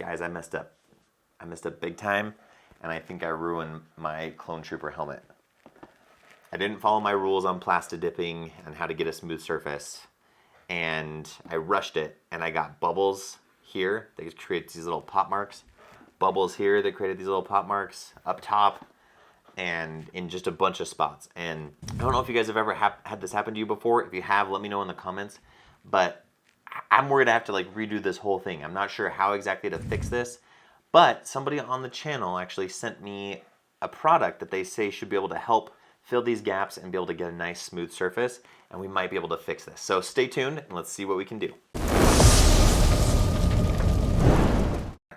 Guys, I messed up. I messed up big time, and I think I ruined my Clone Trooper helmet. I didn't follow my rules on Plastidipping and how to get a smooth surface, and I rushed it, and I got bubbles here. They create these little pop marks. Bubbles here that created these little pop marks up top, and in just a bunch of spots. And I don't know if you guys have ever had this happen to you before. If you have, let me know in the comments. But I'm worried I have to like redo this whole thing. I'm not sure how exactly to fix this, but somebody on the channel actually sent me a product that they say should be able to help fill these gaps and be able to get a nice smooth surface, and we might be able to fix this. So stay tuned and let's see what we can do.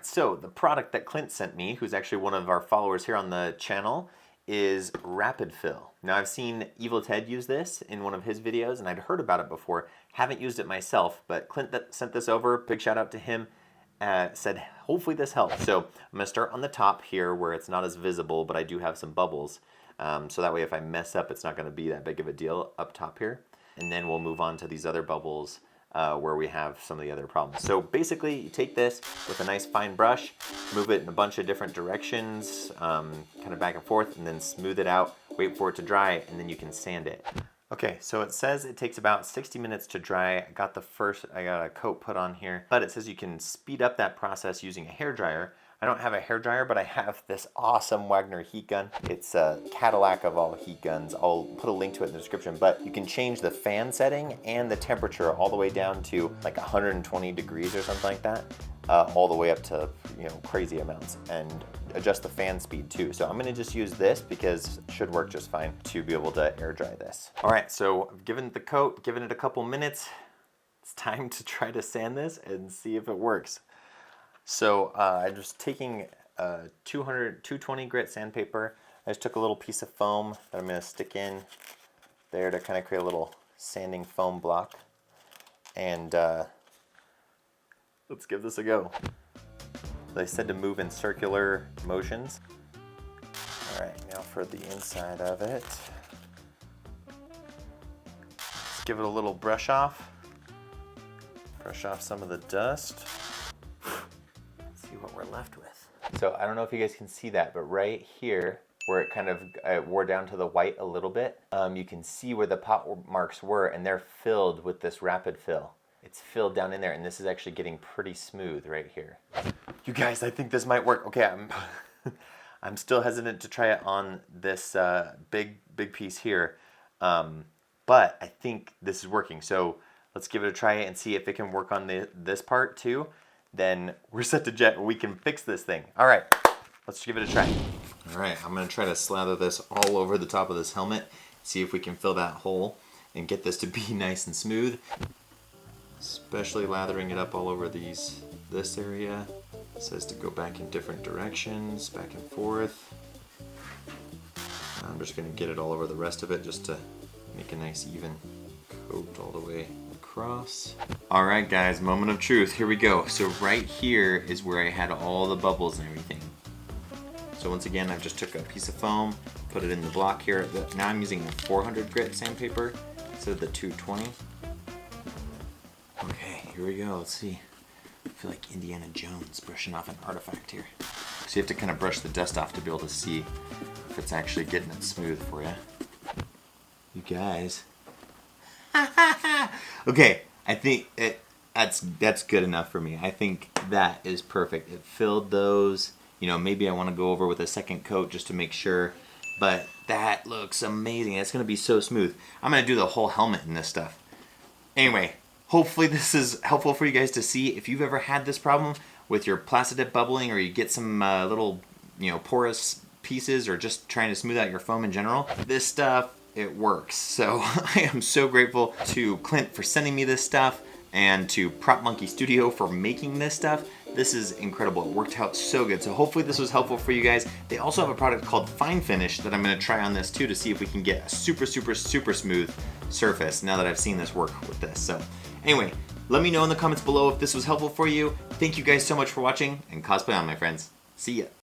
So the product that Clint sent me, who's actually one of our followers here on the channel, is Rapid Fill. Now I've seen Evil Ted use this in one of his videos, and I'd heard about it before. Haven't used it myself, but Clint that sent this over, big shout out to him, said hopefully this helps. So I'm gonna start on the top here where it's not as visible, but I do have some bubbles. So that way if I mess up, it's not gonna be that big of a deal up top here. And then we'll move on to these other bubbles where we have some of the other problems. So basically you take this with a nice fine brush, move it in a bunch of different directions, kind of back and forth, and then smooth it out, wait for it to dry, and then you can sand it. Okay, so it says it takes about 60 minutes to dry. I got a coat put on here, but it says you can speed up that process using a hairdryer. I don't have a hairdryer, but I have this awesome Wagner heat gun. It's a Cadillac of all heat guns. I'll put a link to it in the description, but you can change the fan setting and the temperature all the way down to like 120 degrees or something like that, all the way up to, you know, crazy amounts, and adjust the fan speed too. So I'm gonna just use this because it should work just fine to be able to air dry this. All right, so I've given it the coat, given it a couple minutes. It's time to try to sand this and see if it works. So I'm just taking 220 grit sandpaper. I just took a little piece of foam that I'm going to stick in there to kind of create a little sanding foam block. And let's give this a go. They said to move in circular motions. All right, now for the inside of it. Let's give it a little brush off. Brush off some of the dust. What we're left with. So I don't know if you guys can see that, but right here where it kind of wore down to the white a little bit, you can see where the pop marks were, and they're filled with this Rapid Fill. It's filled down in there, and this is actually getting pretty smooth right here. You guys, I think this might work. Okay, I'm still hesitant to try it on this big piece here, but I think this is working. So let's give it a try and see if it can work on this part too. Then we're set to jet. We can fix this thing. All right, let's give it a try. All right, I'm gonna try to slather this all over the top of this helmet, see if we can fill that hole and get this to be nice and smooth. Especially lathering it up all over this area. It says to go back in different directions, back and forth. I'm just gonna get it all over the rest of it just to make a nice even coat all the way across. All right guys, moment of truth, here we go. So right here is where I had all the bubbles and everything. So once again, I just took a piece of foam, put it in the block here. Now I'm using the 400 grit sandpaper instead of the 220. Okay, here we go, let's see. I feel like Indiana Jones brushing off an artifact here. So you have to kind of brush the dust off to be able to see if it's actually getting it smooth for you. You guys. Okay, I think that's good enough for me. I think that is perfect. It filled those. You know, maybe I want to go over with a second coat just to make sure, but that looks amazing. It's going to be so smooth. I'm going to do the whole helmet in this stuff. Anyway, hopefully this is helpful for you guys to see. If you've ever had this problem with your Plastidip bubbling, or you get some little, you know, porous pieces, or just trying to smooth out your foam in general, this stuff, it works. So I am so grateful to Clint for sending me this stuff, and to Prop Monkey Studio for making this stuff. This is incredible. It worked out so good. So hopefully this was helpful for you guys. They also have a product called Fine Finish that I'm gonna try on this too, to see if we can get a super, super, super smooth surface now that I've seen this work with this. So anyway, let me know in the comments below if this was helpful for you. Thank you guys so much for watching, and cosplay on, my friends. See ya.